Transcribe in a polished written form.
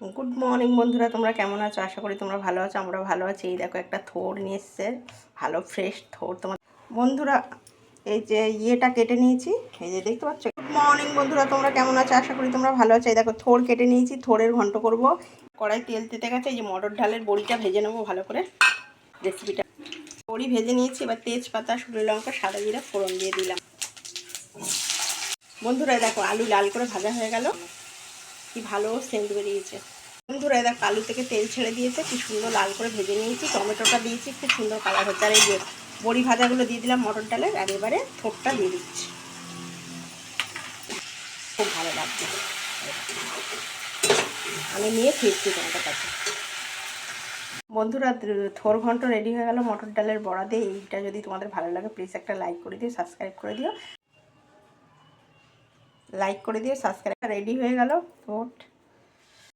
Good morning বন্ধুরা, তোমরা কেমন আছো? আশা করি তোমরা ভালো আছো। আমরা ভালো আছি। এই দেখো একটা থোড় নিয়ে এসছে, ভালো ফ্রেশ থোড়। তোমার বন্ধুরা এই যে ইয়েটা কেটে নিয়েছি, এই যে দেখতে পাচ্ছ। গুড মর্নিং বন্ধুরা, তোমরা কেমন আছো? আশা করি তোমরা ভালো আছো। এই দেখো থোড় কেটে নিয়েছি, থোড়ের ঘন্ট করব। কড়াই তেল তেতে গেছে, এই যে মটর ডালের বড়িটা ভেজে নেবো ভালো করে। রেসিপিটা বড়ি ভেজে নিয়েছি, এবার তেজপাতা, শুকনো লঙ্কা, সাদা জিরা ফোড়ন দিয়ে দিলাম। বন্ধুরা দেখো আলু লাল করে ভাজা হয়ে গেল, কি ভালো সেন্ট বেরিয়েছে। বন্ধুরা দেখো আলু থেকে তেল ছেড়ে দিয়েছে, কি সুন্দর লাল করে ভেজে নিয়েছি। টমেটোটা দিয়েছি, খুব সুন্দর কালার হচ্ছে। আর এই যে বড়ি ভাজাগুলো দিয়ে দিলাম মটর ডালের। আর এবারে থোড়টা দিয়ে দিচ্ছি, খুব ভালো লাগছে। আমি নিয়ে ফিরছি তোমাদের কাছে। বন্ধুরা থোড় ঘন্ট রেডি হয়ে গেল মটর ডালের বড়া দিয়ে। এইটা যদি তোমাদের ভালো লাগে প্লিজ একটা লাইক করে দিও, সাবস্ক্রাইব করে দিও। লাইক করে দিও, সাবস্ক্রাইব। রেডি হয়ে গেল থোড়।